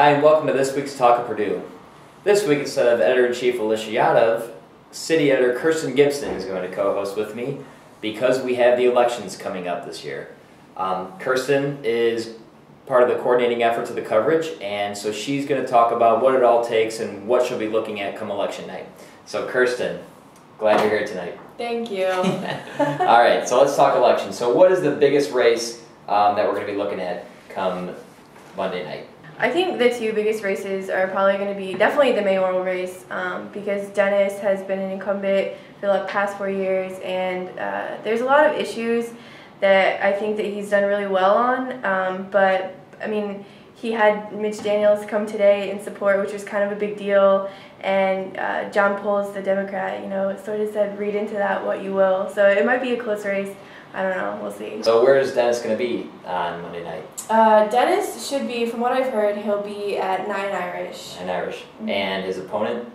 Hi, and welcome to this week's Talk of Purdue. This week, instead of Editor-in-Chief Alicia Yadav, City Editor Kirsten Gibson is going to co-host with me because we have the elections coming up this year. Kirsten is part of the coordinating efforts of the coverage, and so she's going to talk about what it all takes and what she'll be looking at come election night. So Kirsten, glad you're here tonight. Thank you. All right, so let's talk elections. So what is the biggest race that we're going to be looking at come Monday night? I think the two biggest races are probably going to be definitely the mayoral race because Dennis has been an incumbent for the past 4 years, and there's a lot of issues that I think that he's done really well on. But I mean, he had Mitch Daniels come today in support, which was kind of a big deal, and John Poles, the Democrat, sort of said, read into that what you will. So it might be a close race. I don't know. We'll see. So where is Dennis going to be on Monday night? Dennis should be, from what I've heard, he'll be at 9 Irish. 9 Irish. Mm-hmm. And his opponent?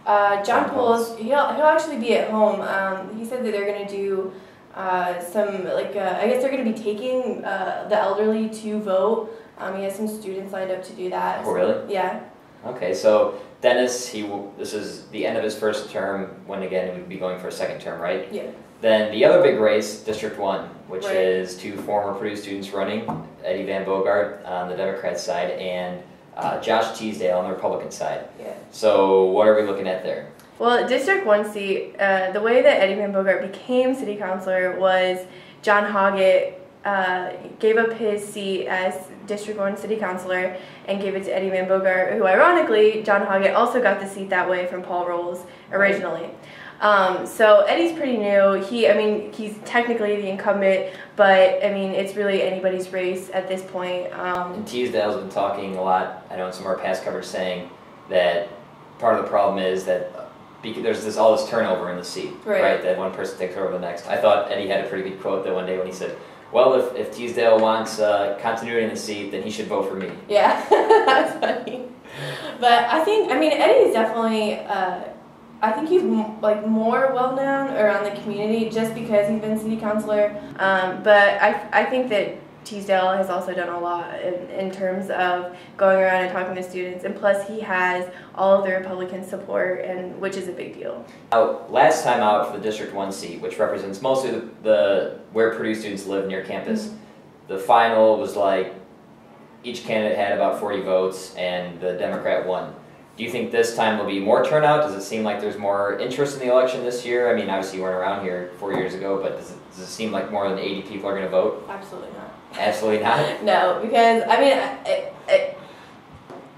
John Poles, he'll actually be at home. He said that they're going to do some, I guess they're going to be taking the elderly to vote. He has some students lined up to do that. Oh, really? Yeah. Okay, so Dennis, this is the end of his first term, when again he would be going for a second term, right? Yeah. Then the other big race, District 1, which right. is two former Purdue students running, Eddie Van Bogart on the Democrat side and Josh Teasdale on the Republican side. Yeah. So what are we looking at there? Well, District 1 seat, the way that Eddie Van Bogart became city councilor was John Hoggett gave up his seat as District 1 city councilor and gave it to Eddie Van Bogart, who ironically, John Hoggett also got the seat that way from Paul Rolls originally. So Eddie's pretty new. He's technically the incumbent, but it's really anybody's race at this point. And Teasdale's been talking a lot, I know in some of our past coverage, saying that part of the problem is that there's all this turnover in the seat, right? That one person takes over the next. I thought Eddie had a pretty good quote that one day when he said, well, if Teasdale wants continuity in the seat, then he should vote for me. Yeah, that's funny. But I think, Eddie's definitely, I think he's more well-known around the community just because he's been city councilor. But I think that Teasdale has also done a lot in terms of going around and talking to students, and plus he has all of the Republican support, which is a big deal. Last time out for the District 1 seat, which represents mostly where Purdue students live near campus, mm-hmm. The final was each candidate had about 40 votes and the Democrat won. Do you think this time will be more turnout? Does it seem like there's more interest in the election this year? Obviously you weren't around here 4 years ago, but does it seem like more than 80 people are going to vote? Absolutely not. Absolutely not? No, because,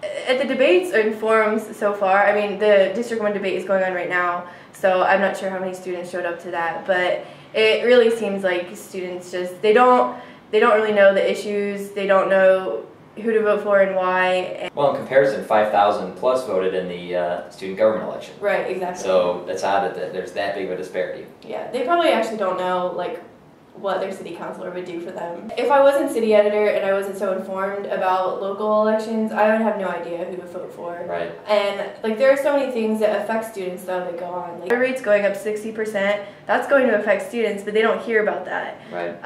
at the debates and forums so far, the District 1 debate is going on right now, so I'm not sure how many students showed up to that, but it really seems like students they don't really know the issues, they don't know who to vote for and why. Well, in comparison, 5,000 plus voted in the student government election. Right, exactly. So that's odd that there's that big of a disparity. Yeah, they probably actually don't know what their city councilor would do for them. If I wasn't city editor and I wasn't so informed about local elections, I would have no idea who to vote for. Right. And there are so many things that affect students though that go on. Our rate's going up 60%. That's going to affect students, but they don't hear about that. Right.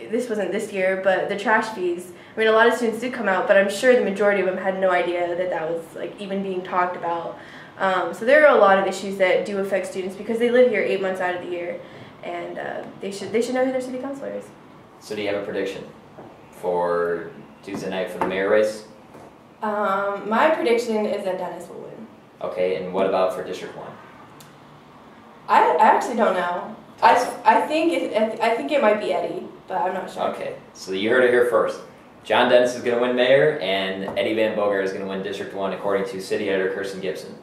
This wasn't this year, but the trash fees. A lot of students did come out, but I'm sure the majority of them had no idea that was even being talked about. So there are a lot of issues that do affect students because they live here 8 months out of the year, and they should know who their city councilor is. So do you have a prediction for Tuesday night for the mayor race? My prediction is that Dennis will win. Okay, and what about for District 1? I actually don't know. I think it might be Eddie, but I'm not sure. Okay, so you heard it here first. John Dennis is going to win mayor, and Eddie Van Bogart is going to win District 1, according to City Editor Kirsten Gibson.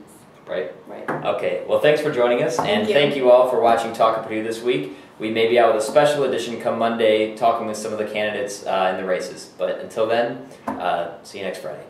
Right? Right. Okay, well, thanks for joining us, and thank you all for watching Talk of Purdue this week. We may be out with a special edition come Monday, talking with some of the candidates in the races. But until then, see you next Friday.